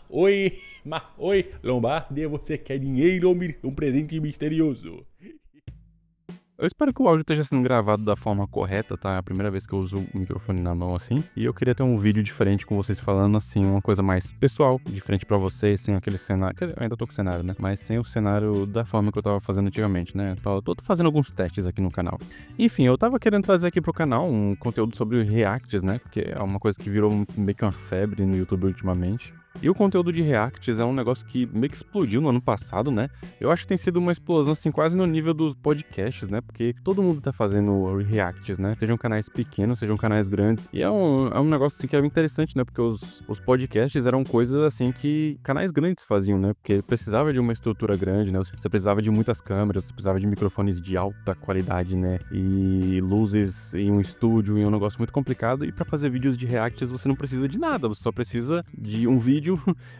Oi, Lombardi, você quer dinheiro ou um presente misterioso? Eu espero que o áudio esteja sendo gravado da forma correta, tá? É a primeira vez que eu uso o microfone na mão assim. E eu queria ter um vídeo diferente com vocês falando assim, uma coisa mais pessoal, diferente pra vocês, sem aquele cenário. Eu ainda tô com o cenário, né? Mas sem o cenário da forma que eu tava fazendo antigamente, né? Tô fazendo alguns testes aqui no canal. Enfim, eu tava querendo trazer aqui pro canal um conteúdo sobre reacts, né? Porque é uma coisa que virou meio que uma febre no YouTube ultimamente. E o conteúdo de reacts é um negócio que meio que explodiu no ano passado, né? Eu acho que tem sido uma explosão, assim, quase no nível dos podcasts, né? Porque todo mundo tá fazendo reacts, né? Sejam canais pequenos, sejam canais grandes. E é um negócio, assim, que era interessante, né? Porque os podcasts eram coisas, assim, que canais grandes faziam, né? Porque precisava de uma estrutura grande, né? Você precisava de muitas câmeras, você precisava de microfones de alta qualidade, né? E luzes em um estúdio, e um negócio muito complicado. E pra fazer vídeos de reacts, você não precisa de nada. Você só precisa de um vídeo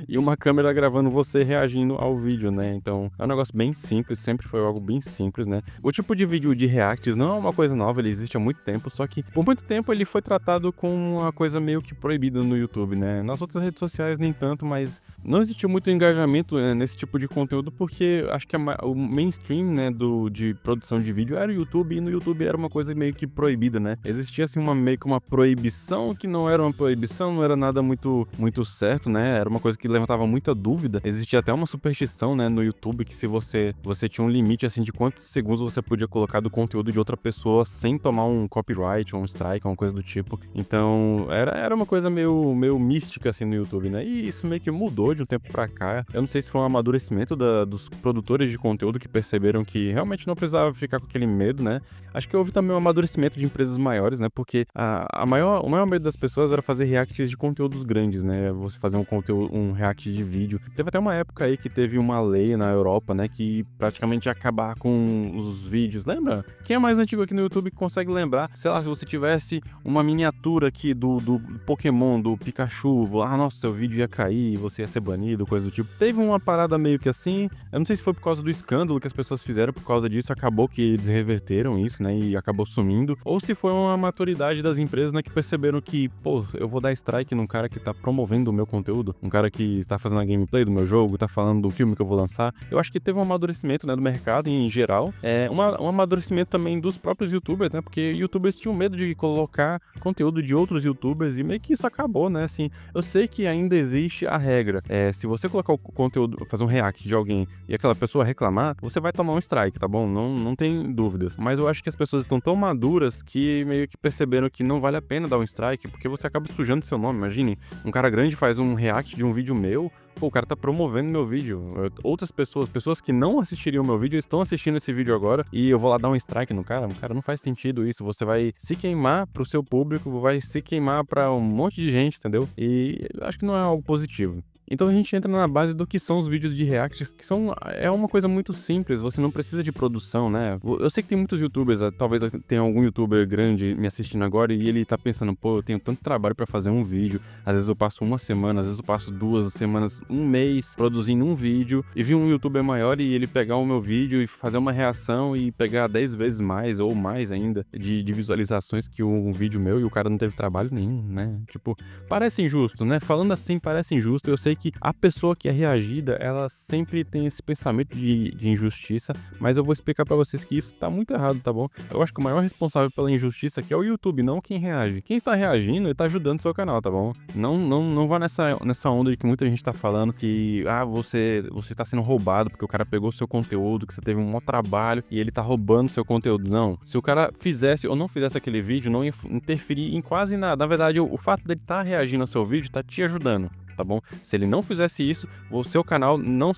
e uma câmera gravando você reagindo ao vídeo, né? Então, é um negócio bem simples, sempre foi algo bem simples, né? O tipo de vídeo de reacts não é uma coisa nova, ele existe há muito tempo, só que por muito tempo ele foi tratado como uma coisa meio que proibida no YouTube, né? Nas outras redes sociais nem tanto, mas não existiu muito engajamento, né, nesse tipo de conteúdo, porque acho que o mainstream, né, de produção de vídeo era o YouTube, e no YouTube era uma coisa meio que proibida, né? Existia assim meio que uma proibição que não era uma proibição, não era nada muito certo, né? Era uma coisa que levantava muita dúvida. Existia até uma superstição, né, no YouTube, que se você tinha um limite, assim, de quantos segundos você podia colocar do conteúdo de outra pessoa sem tomar um copyright ou um strike, uma coisa do tipo. Então, era uma coisa meio mística, assim, no YouTube, né? E isso meio que mudou de um tempo pra cá. Eu não sei se foi um amadurecimento dos produtores de conteúdo que perceberam que realmente não precisava ficar com aquele medo, né? Acho que houve também um amadurecimento de empresas maiores, né? Porque o maior medo das pessoas era fazer reacts de conteúdos grandes, né? Você fazer um react de vídeo. Teve até uma época aí que teve uma lei na Europa, né, que praticamente ia acabar com os vídeos, lembra? Quem é mais antigo aqui no YouTube que consegue lembrar? Sei lá, se você tivesse uma miniatura aqui do Pokémon, do Pikachu, nossa, seu vídeo ia cair, você ia ser banido, coisa do tipo. Teve uma parada meio que assim, eu não sei se foi por causa do escândalo que as pessoas fizeram, por causa disso acabou que eles reverteram isso, né, e acabou sumindo, ou se foi uma maturidade das empresas, né, que perceberam que, pô, eu vou dar strike num cara que tá promovendo o meu conteúdo, um cara que está fazendo a gameplay do meu jogo, tá falando do filme que eu vou lançar. Eu acho que teve um amadurecimento, né, do mercado em geral. Um amadurecimento também dos próprios youtubers, né, porque youtubers tinham medo de colocar conteúdo de outros youtubers e meio que isso acabou, né, assim. Eu sei que ainda existe a regra. Se você colocar o conteúdo, fazer um react de alguém e aquela pessoa reclamar, você vai tomar um strike, tá bom? Não tem dúvidas. Mas eu acho que as pessoas estão tão maduras que meio que perceberam que não vale a pena dar um strike, porque você acaba sujando seu nome. Imagine, um cara grande faz um react de um vídeo meu, pô, o cara tá promovendo meu vídeo. Outras pessoas que não assistiriam meu vídeo, estão assistindo esse vídeo agora e eu vou lá dar um strike no cara. Cara, não faz sentido isso. Você vai se queimar pro seu público, vai se queimar pra um monte de gente, entendeu? E acho que não é algo positivo. Então a gente entra na base do que são os vídeos de reacts, que é uma coisa muito simples, você não precisa de produção, né? Eu sei que tem muitos youtubers, talvez tenha algum youtuber grande me assistindo agora e ele tá pensando, pô, eu tenho tanto trabalho pra fazer um vídeo, às vezes eu passo uma semana, às vezes eu passo 2 semanas, um mês produzindo um vídeo, e vi um youtuber maior e ele pegar o meu vídeo e fazer uma reação e pegar 10 vezes mais ou mais ainda de visualizações que um vídeo meu, e o cara não teve trabalho nenhum, né? Tipo, parece injusto, né? Falando assim, parece injusto. Eu sei que a pessoa que é reagida, ela sempre tem esse pensamento de injustiça, mas eu vou explicar pra vocês que isso tá muito errado, tá bom? Eu acho que o maior responsável pela injustiça aqui é o YouTube, não quem reage. Quem está reagindo, ele tá ajudando seu canal, tá bom? Não vá nessa onda de que muita gente tá falando que, você tá sendo roubado porque o cara pegou seu conteúdo, que você teve um maior trabalho e ele tá roubando seu conteúdo. Não. Se o cara fizesse ou não fizesse aquele vídeo, não ia interferir em quase nada. Na verdade, o fato dele tá reagindo ao seu vídeo tá te ajudando, tá bom? Se ele não fizesse isso, o seu canal não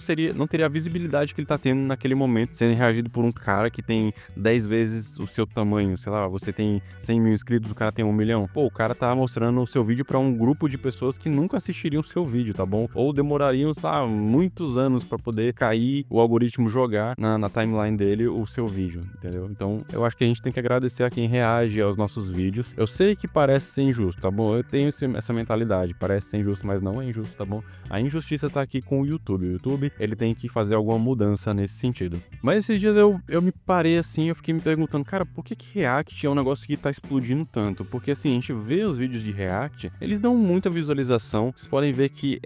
teria a visibilidade que ele tá tendo naquele momento, sendo reagido por um cara que tem 10 vezes o seu tamanho. Sei lá, você tem 100 mil inscritos, o cara tem 1 milhão. Pô, o cara tá mostrando o seu vídeo pra um grupo de pessoas que nunca assistiriam o seu vídeo, tá bom? Ou demorariam, sabe, muitos anos pra poder cair o algoritmo jogar na timeline dele o seu vídeo, entendeu? Então, eu acho que a gente tem que agradecer a quem reage aos nossos vídeos. Eu sei que parece ser injusto, tá bom? Eu tenho essa mentalidade, parece ser injusto, mas não é injusto, tá bom? A injustiça tá aqui com o YouTube. O YouTube, ele tem que fazer alguma mudança nesse sentido. Mas esses dias eu me parei assim, eu fiquei me perguntando, cara, por que React é um negócio que tá explodindo tanto? Porque assim, a gente vê os vídeos de React, eles dão muita visualização. Vocês podem ver que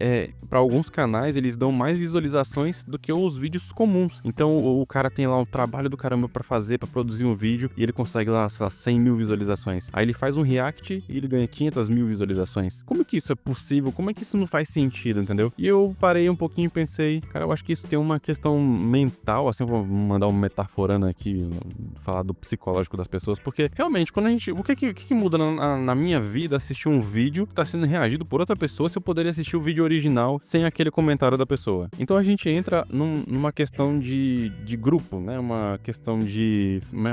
para alguns canais eles dão mais visualizações do que os vídeos comuns. Então o cara tem lá um trabalho do caramba pra fazer, pra produzir um vídeo, e ele consegue lá, sei lá, 100 mil visualizações. Aí ele faz um React e ele ganha 500 mil visualizações. Como que isso é possível? Como é que isso não faz sentido, entendeu? E eu parei um pouquinho e pensei, cara, eu acho que isso tem uma questão mental, assim, eu vou mandar um metaforando aqui, falar do psicológico das pessoas, porque realmente, quando a gente, o que muda na minha vida assistir um vídeo que tá sendo reagido por outra pessoa se eu poderia assistir o vídeo original sem aquele comentário da pessoa? Então a gente entra numa questão de grupo, né? Uma questão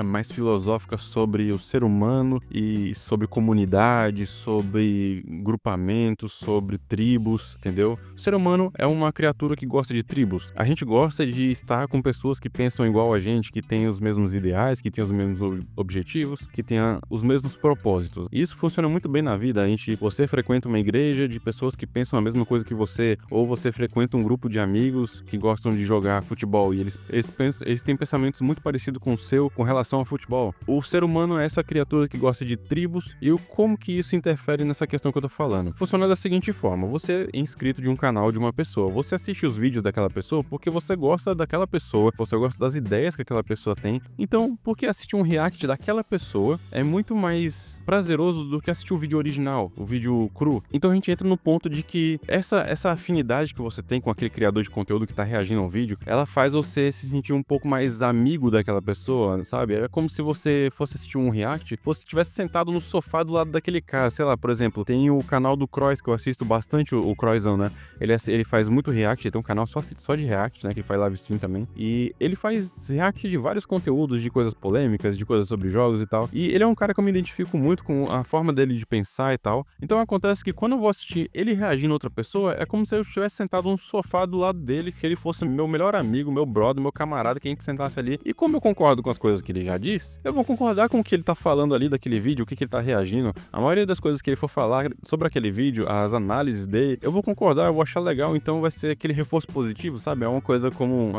mais filosófica sobre o ser humano e sobre comunidade, sobre grupamentos, sobre tribos, entendeu? O ser humano é uma criatura que gosta de tribos. A gente gosta de estar com pessoas que pensam igual a gente, que têm os mesmos ideais, que têm os mesmos objetivos, que têm os mesmos propósitos. E isso funciona muito bem na vida. Você frequenta uma igreja de pessoas que pensam a mesma coisa que você, ou você frequenta um grupo de amigos que gostam de jogar futebol e eles têm pensamentos muito parecidos com o seu com relação ao futebol. O ser humano é essa criatura que gosta de tribos, e como que isso interfere nessa questão que eu tô falando? Funciona da seguinte forma: você é inscrito de um canal de uma pessoa, você assiste os vídeos daquela pessoa porque você gosta daquela pessoa, você gosta das ideias que aquela pessoa tem. Então, por que assistir um react daquela pessoa é muito mais prazeroso do que assistir o vídeo original, o vídeo cru? Então a gente entra no ponto de que essa afinidade que você tem com aquele criador de conteúdo que tá reagindo ao vídeo, ela faz você se sentir um pouco mais amigo daquela pessoa, sabe? É como se você fosse assistir um react, você estivesse sentado no sofá do lado daquele cara. Sei lá, por exemplo, tem o canal do Croix, que eu assisto bastante, o Croizão, né? Ele faz muito react, ele tem um canal só de react, né? Que ele faz live stream também. E ele faz react de vários conteúdos, de coisas polêmicas, de coisas sobre jogos e tal. E ele é um cara que eu me identifico muito com a forma dele de pensar e tal. Então acontece que quando eu vou assistir ele reagindo a outra pessoa, é como se eu estivesse sentado no sofá do lado dele, que ele fosse meu melhor amigo, meu brother, meu camarada, que a gente sentasse ali. E como eu concordo com as coisas que ele já disse, eu vou concordar com o que ele tá falando ali daquele vídeo, o que ele tá reagindo. A maioria das coisas que ele for falar sobre aquele vídeo, as análises dele, eu vou concordar, eu vou achar legal, então vai ser aquele reforço positivo, sabe? É uma coisa como...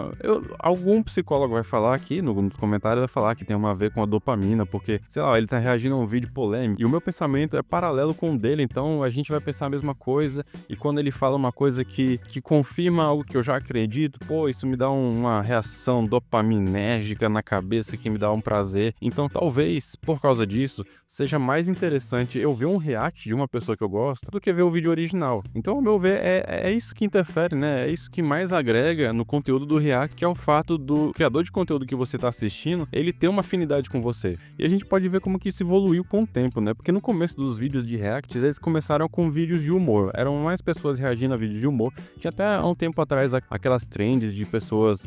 algum psicólogo vai falar aqui, nos comentários vai falar que tem uma a ver com a dopamina, porque, sei lá, ele tá reagindo a um vídeo polêmico, e o meu pensamento é paralelo com o dele, então a gente vai pensar a mesma coisa, e quando ele fala uma coisa que confirma algo que eu já acredito, pô, isso me dá uma reação dopaminérgica na cabeça que me dá um prazer. Então talvez, por causa disso, seja mais interessante eu ver um react de uma pessoa que eu gosto do que ver o vídeo original. Então, ao meu ver, é isso que interfere, né? É isso que mais agrega no conteúdo do react, que é o fato do criador de conteúdo que você tá assistindo, ele ter uma afinidade com você. E a gente pode ver como que isso evoluiu com o tempo, né? Porque no começo dos vídeos de react, eles começaram com vídeos de humor. Eram mais pessoas reagindo a vídeos de humor. Tinha até há um tempo atrás aquelas trends de pessoas,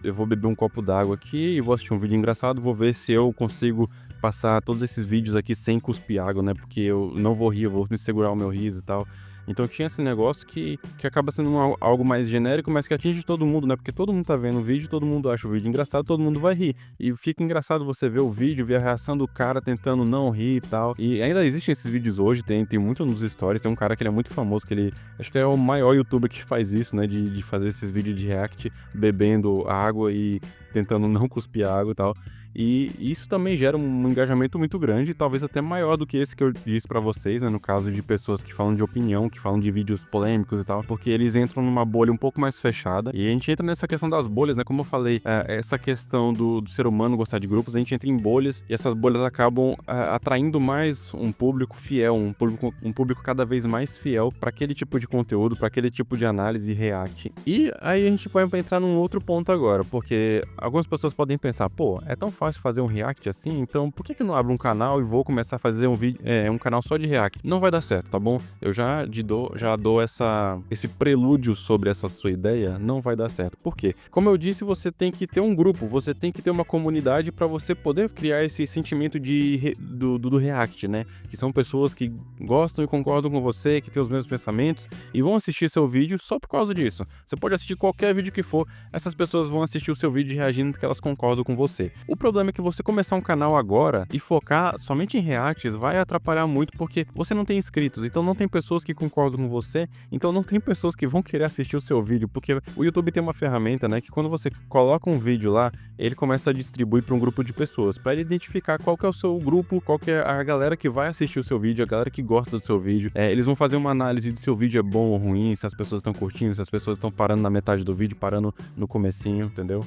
eu vou beber um copo d'água aqui e vou assistir um vídeo engraçado, vou ver se eu consigo passar todos esses vídeos aqui sem cuspir água, né? Porque eu não vou rir, eu vou me segurar o meu riso e tal. Então tinha esse negócio que acaba sendo algo mais genérico, mas que atinge todo mundo, né? Porque todo mundo tá vendo o vídeo, todo mundo acha o vídeo engraçado, todo mundo vai rir. E fica engraçado você ver o vídeo, ver a reação do cara tentando não rir e tal. E ainda existem esses vídeos hoje, tem muito nos stories, tem um cara que ele é muito famoso, acho que é o maior youtuber que faz isso, né? De fazer esses vídeos de react, bebendo água e tentando não cuspir água e tal. E isso também gera um engajamento muito grande, talvez até maior do que esse que eu disse pra vocês, né, no caso de pessoas que falam de opinião, que falam de vídeos polêmicos e tal, porque eles entram numa bolha um pouco mais fechada, e a gente entra nessa questão das bolhas, né, como eu falei, essa questão do ser humano gostar de grupos, a gente entra em bolhas, e essas bolhas acabam atraindo mais um público fiel, um público cada vez mais fiel pra aquele tipo de conteúdo, pra aquele tipo de análise e react. E aí a gente vai entrar num outro ponto agora, porque algumas pessoas podem pensar, pô, é tão fácil fazer um react assim, então por que eu não abro um canal e vou começar a fazer um vídeo, um canal só de react? Não vai dar certo, tá bom? Eu já dou esse prelúdio sobre essa sua ideia, não vai dar certo. Por quê? Como eu disse, você tem que ter um grupo, você tem que ter uma comunidade para você poder criar esse sentimento do react, né? Que são pessoas que gostam e concordam com você, que têm os mesmos pensamentos e vão assistir seu vídeo só por causa disso. Você pode assistir qualquer vídeo que for, essas pessoas vão assistir o seu vídeo reagindo porque elas concordam com você. O problema é que você começar um canal agora e focar somente em reacts vai atrapalhar muito, porque você não tem inscritos, então não tem pessoas que concordam com você, então não tem pessoas que vão querer assistir o seu vídeo, porque o YouTube tem uma ferramenta, né, que quando você coloca um vídeo lá, ele começa a distribuir para um grupo de pessoas, para ele identificar qual que é o seu grupo, qual que é a galera que vai assistir o seu vídeo, a galera que gosta do seu vídeo. Eles vão fazer uma análise de se o vídeo é bom ou ruim, se as pessoas estão curtindo, se as pessoas estão parando na metade do vídeo, parando no comecinho, entendeu?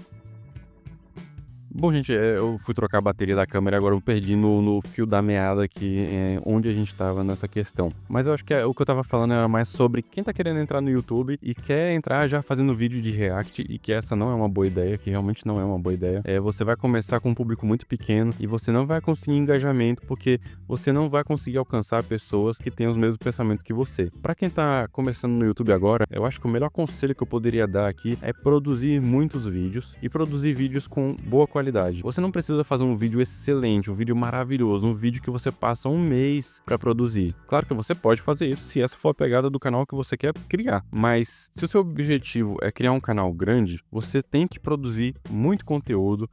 Bom, gente, eu fui trocar a bateria da câmera e agora eu perdi no fio da meada aqui, onde a gente tava nessa questão. Mas eu acho que o que eu tava falando era mais sobre quem tá querendo entrar no YouTube e quer entrar já fazendo vídeo de react, e que essa não é uma boa ideia, que realmente não é uma boa ideia. Você vai começar com um público muito pequeno e você não vai conseguir engajamento, porque você não vai conseguir alcançar pessoas que têm os mesmos pensamentos que você. Pra quem tá começando no YouTube agora, eu acho que o melhor conselho que eu poderia dar aqui é produzir muitos vídeos e produzir vídeos com boa qualidade. Você não precisa fazer um vídeo excelente, um vídeo maravilhoso, um vídeo que você passa um mês para produzir. Claro que você pode fazer isso se essa for a pegada do canal que você quer criar, mas se o seu objetivo é criar um canal grande, você tem que produzir muito conteúdo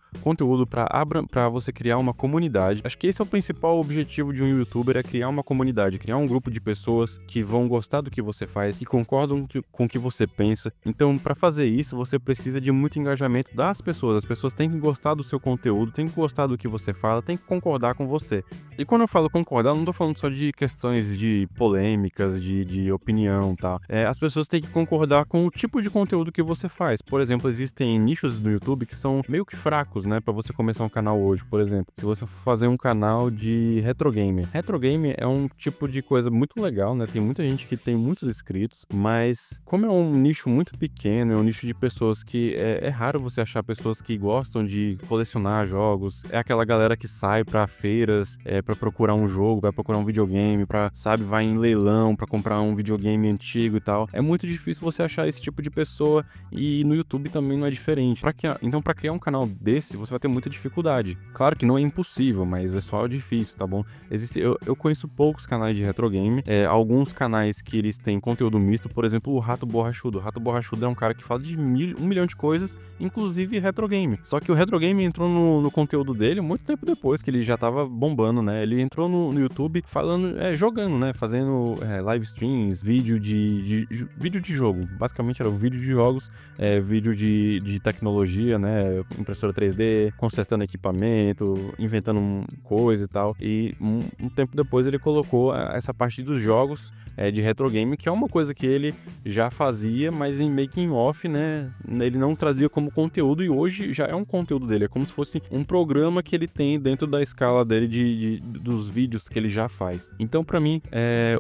para você criar uma comunidade. Acho que esse é o principal objetivo de um YouTuber, é criar uma comunidade, criar um grupo de pessoas que vão gostar do que você faz, que concordam com o que você pensa. Então, para fazer isso, você precisa de muito engajamento das pessoas. As pessoas têm que gostar do seu conteúdo, tem que gostar do que você fala, tem que concordar com você. E quando eu falo concordar, eu não tô falando só de questões de polêmicas, de opinião, tá? As pessoas têm que concordar com o tipo de conteúdo que você faz. Por exemplo, existem nichos no YouTube que são meio que fracos, né, pra você começar um canal hoje. Por exemplo, se você for fazer um canal de retro game. Retro game é um tipo de coisa muito legal, né? Tem muita gente que tem muitos inscritos, mas como é um nicho muito pequeno, é um nicho de pessoas que é raro você achar pessoas que gostam de colecionar jogos, é aquela galera que sai pra feiras, pra procurar um jogo, pra procurar um videogame, vai em leilão pra comprar um videogame antigo e tal. É muito difícil você achar esse tipo de pessoa, e no YouTube também não é diferente. Então, pra criar um canal desse, você vai ter muita dificuldade. Claro que não é impossível, mas é só difícil, tá bom? Eu conheço poucos canais de retro game, alguns canais que eles têm conteúdo misto, por exemplo, o Rato Borrachudo. O Rato Borrachudo é um cara que fala de 1 milhão de coisas, inclusive retro game. Só que o retro game entrou no conteúdo dele muito tempo depois que ele já tava bombando, né? Ele entrou no YouTube falando, jogando, né? Fazendo live streams, vídeo de jogo. Basicamente era um vídeo de jogos, vídeo de tecnologia, né? Impressora 3D, consertando equipamento, inventando coisa e tal. E um tempo depois ele colocou essa parte dos jogos de retro game, que é uma coisa que ele já fazia, mas em making off, né? Ele não trazia como conteúdo, e hoje já é um conteúdo dele. É como se fosse um programa que ele tem dentro da escala dele dos vídeos que ele já faz. Então, pra mim,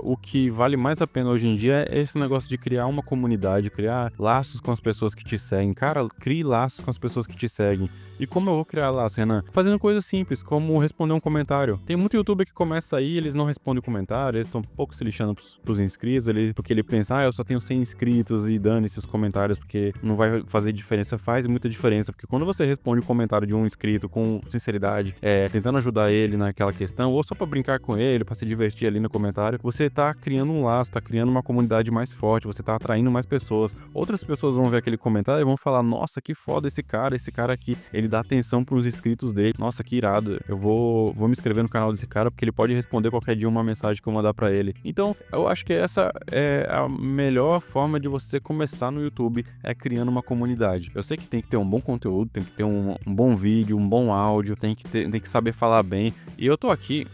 o que vale mais a pena hoje em dia é esse negócio de criar uma comunidade, criar laços com as pessoas que te seguem. Cara, crie laços com as pessoas que te seguem. E como eu vou criar laços, Renan? Fazendo coisas simples, como responder um comentário. Tem muito youtuber que começa aí, eles não respondem o comentário, eles estão um pouco se lixando pros inscritos, porque ele pensa, eu só tenho 100 inscritos e dane-se os comentários, porque não vai fazer diferença. Faz muita diferença, porque quando você responde o comentário de um inscrito com sinceridade, tentando ajudar ele naquela questão, ou só pra brincar com ele, pra se divertir ali no comentário, você tá criando um laço, tá criando uma comunidade mais forte, você tá atraindo mais pessoas. Outras pessoas vão ver aquele comentário e vão falar, nossa, que foda esse cara aqui, ele dá atenção pros inscritos dele, nossa, que irado, eu vou me inscrever no canal desse cara, porque ele pode responder qualquer dia uma mensagem que eu mandar pra ele. Então, eu acho que essa é a melhor forma de você começar no YouTube, criando uma comunidade. Eu sei que tem que ter um bom conteúdo, tem que ter um bom vídeo, um bom áudio, tem que saber falar bem. E eu tô aqui,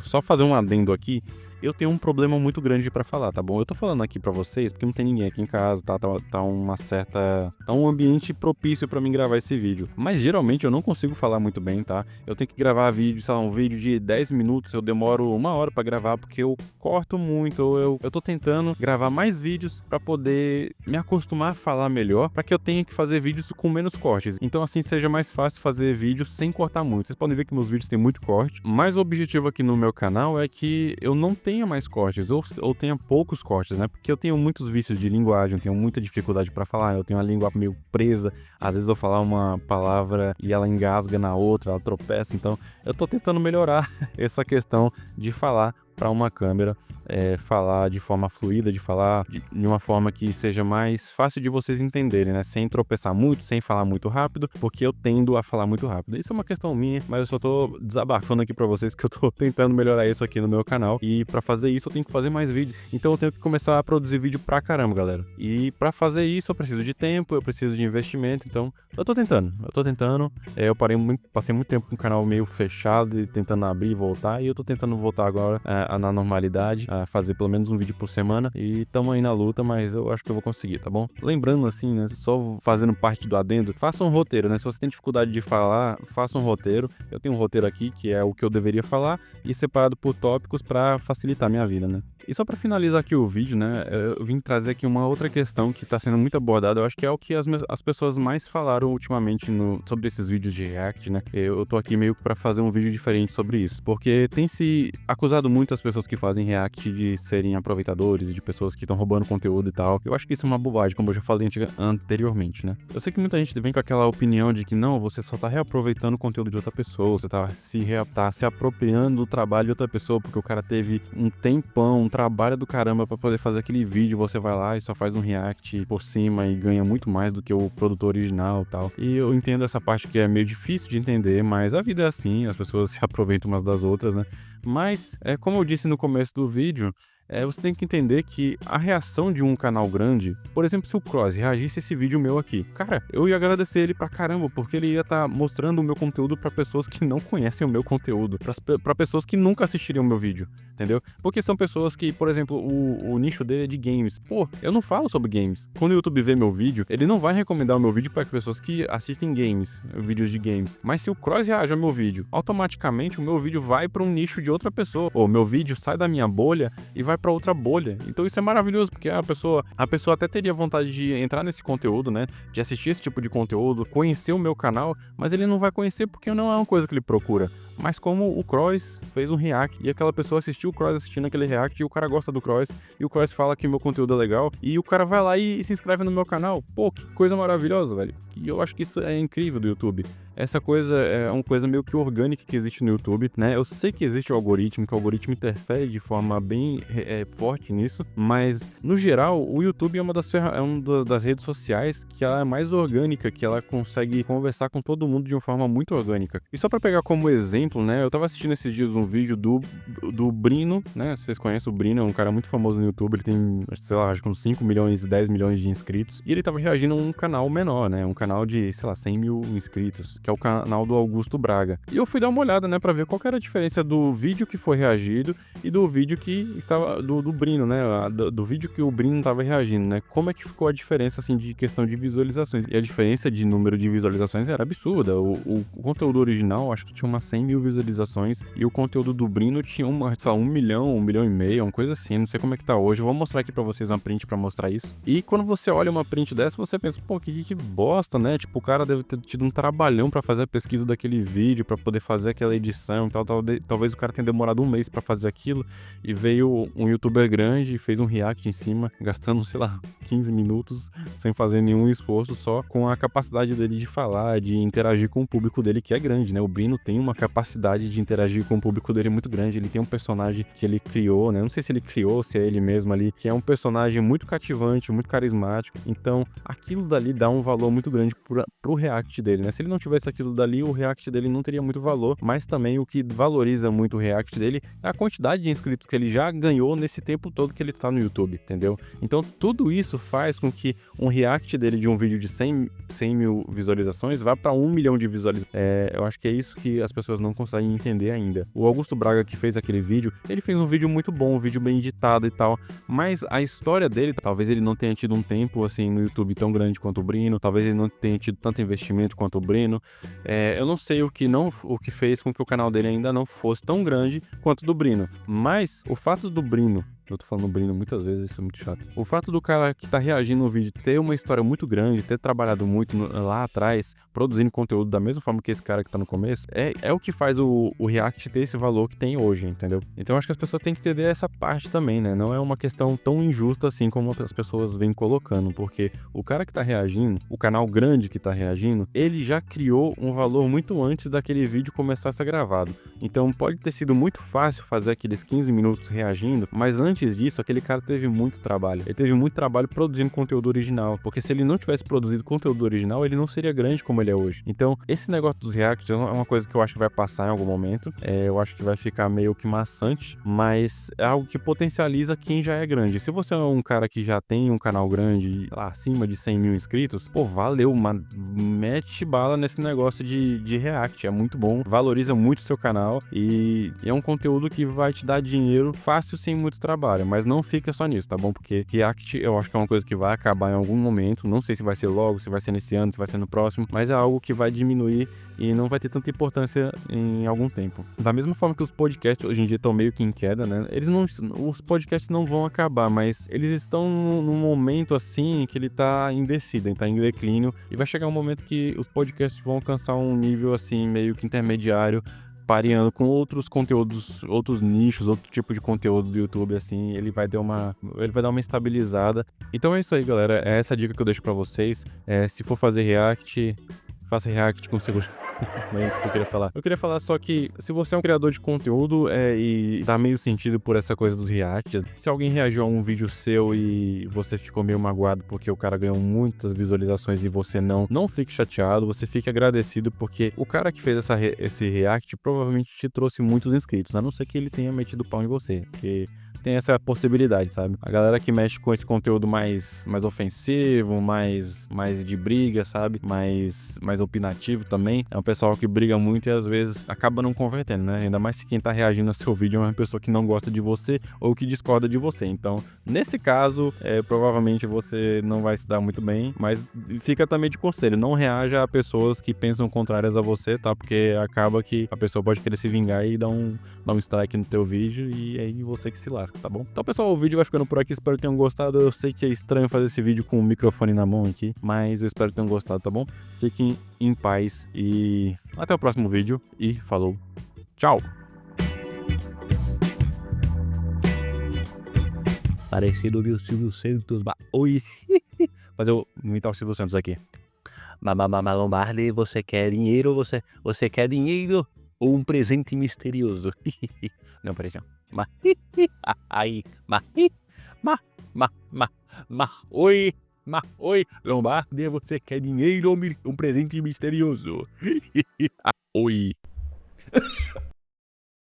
só fazer um adendo aqui, eu tenho um problema muito grande pra falar, tá bom? Eu tô falando aqui pra vocês porque não tem ninguém aqui em casa, tá um ambiente propício pra mim gravar esse vídeo. Mas geralmente eu não consigo falar muito bem, tá? Eu tenho que gravar vídeo, sei lá, um vídeo de 10 minutos, eu demoro 1 hora pra gravar porque eu corto muito, eu tô tentando gravar mais vídeos pra poder me acostumar a falar melhor, pra que eu tenha que fazer vídeos com menos cortes. Então assim seja mais fácil fazer vídeos sem cortar muito. Vocês podem ver que meus vídeos têm muito corte, mas o objetivo aqui no meu canal é que eu não tenha mais cortes, ou tenha poucos cortes, né? Porque eu tenho muitos vícios de linguagem, eu tenho muita dificuldade pra falar, eu tenho a língua meio presa, às vezes eu falar uma palavra e ela engasga na outra, ela tropeça, então eu tô tentando melhorar essa questão de falar pra uma câmera, falar de forma fluida, de falar de uma forma que seja mais fácil de vocês entenderem, né? Sem tropeçar muito, sem falar muito rápido, porque eu tendo a falar muito rápido. Isso é uma questão minha, mas eu só tô desabafando aqui pra vocês que eu tô tentando melhorar isso aqui no meu canal. E pra fazer isso eu tenho que fazer mais vídeo. Então eu tenho que começar a produzir vídeo pra caramba, galera. E pra fazer isso eu preciso de tempo, eu preciso de investimento. Então eu tô tentando. Eu passei muito tempo com o canal meio fechado e tentando abrir e voltar. E eu tô tentando voltar agora na normalidade, a fazer pelo menos um vídeo por semana. E tamo aí na luta, mas eu acho que eu vou conseguir, tá bom? Lembrando assim, né, só fazendo parte do adendo, faça um roteiro, né? Se você tem dificuldade de falar, faça um roteiro. Eu tenho um roteiro aqui que é o que eu deveria falar e separado por tópicos pra facilitar a minha vida, né? E só pra finalizar aqui o vídeo, né, eu vim trazer aqui uma outra questão que tá sendo muito abordada, eu acho que é o que as pessoas mais falaram ultimamente sobre esses vídeos de React, né. Eu tô aqui meio que pra fazer um vídeo diferente sobre isso, porque tem se acusado muito as pessoas que fazem React de serem aproveitadores, de pessoas que estão roubando conteúdo e tal. Eu acho que isso é uma bobagem, como eu já falei anteriormente, né. Eu sei que muita gente vem com aquela opinião de que não, você só tá reaproveitando o conteúdo de outra pessoa, você tá se apropriando do trabalho de outra pessoa, porque o cara teve um tempão, um trabalho do caramba pra poder fazer aquele vídeo, você vai lá e só faz um react por cima e ganha muito mais do que o produtor original e tal. E eu entendo essa parte que é meio difícil de entender, mas a vida é assim, as pessoas se aproveitam umas das outras, né? Mas, como eu disse no começo do vídeo, você tem que entender que a reação de um canal grande, por exemplo, se o Cross reagisse a esse vídeo meu aqui, cara, eu ia agradecer ele pra caramba, porque ele ia estar mostrando o meu conteúdo pra pessoas que não conhecem o meu conteúdo, pra pessoas que nunca assistiriam o meu vídeo, entendeu? Porque são pessoas que, por exemplo, o nicho dele é de games. Pô, eu não falo sobre games. Quando o YouTube vê meu vídeo, ele não vai recomendar o meu vídeo para pessoas que assistem games, vídeos de games. Mas se o Cross reage ao meu vídeo, automaticamente o meu vídeo vai pra um nicho de outra pessoa. Ou meu vídeo sai da minha bolha e vai pra outra bolha. Então isso é maravilhoso, porque a pessoa até teria vontade de entrar nesse conteúdo, né? De assistir esse tipo de conteúdo, conhecer o meu canal, mas ele não vai conhecer porque não é uma coisa que ele procura. Mas como o Cross fez um react e aquela pessoa assistiu o Cross assistindo aquele react e o cara gosta do Cross e o Cross fala que meu conteúdo é legal e o cara vai lá e se inscreve no meu canal. Pô, que coisa maravilhosa, velho. E eu acho que isso é incrível do YouTube. Essa coisa é uma coisa meio que orgânica que existe no YouTube, né? Eu sei que existe o algoritmo, que o algoritmo interfere de forma bem forte nisso, mas no geral o YouTube é uma das redes sociais que ela é mais orgânica, que ela consegue conversar com todo mundo de uma forma muito orgânica. E só pra pegar como exemplo, né? Eu tava assistindo esses dias um vídeo do Brino, né? Vocês conhecem o Brino, é um cara muito famoso no YouTube, ele tem, sei lá, acho que uns 5 milhões, 10 milhões de inscritos, e ele tava reagindo a um canal menor, né? Um canal de, sei lá, 100 mil inscritos, que é o canal do Augusto Braga. E eu fui dar uma olhada, né, pra ver qual que era a diferença do vídeo que foi reagido e do vídeo que estava, do Brino, né? Do vídeo que o Brino tava reagindo, né? Como é que ficou a diferença, assim, de questão de visualizações. E a diferença de número de visualizações era absurda. O conteúdo original, acho que tinha umas 100 mil visualizações e o conteúdo do Brino tinha sei lá, 1 milhão, 1 milhão e meio, uma coisa assim, não sei como é que tá hoje. Eu vou mostrar aqui pra vocês uma print pra mostrar isso. E quando você olha uma print dessa, você pensa, pô, que bosta, né? Tipo, o cara deve ter tido um trabalhão pra fazer a pesquisa daquele vídeo, pra poder fazer aquela edição e tal. Talvez o cara tenha demorado um mês pra fazer aquilo e veio um youtuber grande e fez um react em cima, gastando, sei lá, 15 minutos sem fazer nenhum esforço, só com a capacidade dele de falar, de interagir com o público dele, que é grande, né? O Brino tem uma capacidade de interagir com o público dele muito grande. Ele tem um personagem que ele criou, né? Não sei se ele criou, se é ele mesmo ali, que é um personagem muito cativante, muito carismático. Então, aquilo dali dá um valor muito grande pro react dele, né? Se ele não tivesse aquilo dali, o react dele não teria muito valor, mas também o que valoriza muito o react dele é a quantidade de inscritos que ele já ganhou nesse tempo todo que ele tá no YouTube, entendeu? Então, tudo isso faz com que um react dele de um vídeo de 100 mil visualizações vá pra 1 milhão de visualizações. Eu acho que é isso que as pessoas não conseguem entender ainda. O Augusto Braga, que fez aquele vídeo, ele fez um vídeo muito bom, um vídeo bem editado e tal, mas a história dele, talvez ele não tenha tido um tempo assim no YouTube tão grande quanto o Brino, talvez ele não tenha tido tanto investimento quanto o Brino. Eu não sei o que fez com que o canal dele ainda não fosse tão grande quanto o do Brino, mas o fato do Brino, eu tô falando Brino muitas vezes, isso é muito chato. O fato do cara que tá reagindo no vídeo ter uma história muito grande, ter trabalhado muito lá atrás, produzindo conteúdo da mesma forma que esse cara que tá no começo, é o que faz o React ter esse valor que tem hoje, entendeu? Então acho que as pessoas têm que entender essa parte também, né? Não é uma questão tão injusta assim como as pessoas vêm colocando, porque o cara que tá reagindo, o canal grande que tá reagindo, ele já criou um valor muito antes daquele vídeo começar a ser gravado. Então pode ter sido muito fácil fazer aqueles 15 minutos reagindo, mas antes antes disso, aquele cara teve muito trabalho. Ele teve muito trabalho produzindo conteúdo original, porque se ele não tivesse produzido conteúdo original, ele não seria grande como ele é hoje. Então, esse negócio dos reacts é uma coisa que eu acho que vai passar em algum momento. Eu acho que vai ficar meio que maçante, mas é algo que potencializa quem já é grande. Se você é um cara que já tem um canal grande, lá, acima de 100 mil inscritos, pô, valeu, mete bala nesse negócio de react. É muito bom, valoriza muito o seu canal e é um conteúdo que vai te dar dinheiro fácil, sem muito trabalho, mas não fica só nisso, tá bom? Porque react eu acho que é uma coisa que vai acabar em algum momento, não sei se vai ser logo, se vai ser nesse ano, se vai ser no próximo, mas é algo que vai diminuir e não vai ter tanta importância em algum tempo. Da mesma forma que os podcasts hoje em dia estão meio que em queda, né? Os podcasts não vão acabar, mas eles estão num momento assim que ele tá em descida, tá em declínio, e vai chegar um momento que os podcasts vão alcançar um nível assim meio que intermediário, pareando com outros conteúdos, outros nichos, outro tipo de conteúdo do YouTube, assim, ele vai dar uma estabilizada. Então é isso aí, galera, é essa a dica que eu deixo pra vocês. Se for fazer react, faça react com segurança. Não é isso que eu queria falar. Eu queria falar só que se você é um criador de conteúdo e tá meio sentido por essa coisa dos reacts, se alguém reagiu a um vídeo seu e você ficou meio magoado porque o cara ganhou muitas visualizações e você não fique chateado, você fique agradecido, porque o cara que fez esse react provavelmente te trouxe muitos inscritos, a não ser que ele tenha metido pau em você, porque tem essa possibilidade, sabe? A galera que mexe com esse conteúdo mais ofensivo, mais de briga, sabe? Mais opinativo também. É um pessoal que briga muito e às vezes acaba não convertendo, né? Ainda mais se quem tá reagindo ao seu vídeo é uma pessoa que não gosta de você ou que discorda de você. Então, nesse caso, provavelmente você não vai se dar muito bem, mas fica também de conselho, não reaja a pessoas que pensam contrárias a você, tá? Porque acaba que a pessoa pode querer se vingar e dar um strike no teu vídeo e aí você que se lasca, tá bom? Então, pessoal, o vídeo vai ficando por aqui, espero que tenham gostado. Eu sei que é estranho fazer esse vídeo com o microfone na mão aqui, mas eu espero que tenham gostado, tá bom? Fiquem em paz e até o próximo vídeo e falou, tchau! Parecendo o meu Silvio Santos. Oi. Mas eu vou imitar o Silvio Santos aqui. Lombardi, você quer dinheiro? Você quer dinheiro ou um presente misterioso? Não, peraí, assim, ó. Oi. Oi. Lombardi, você quer dinheiro ou um presente misterioso? Oi.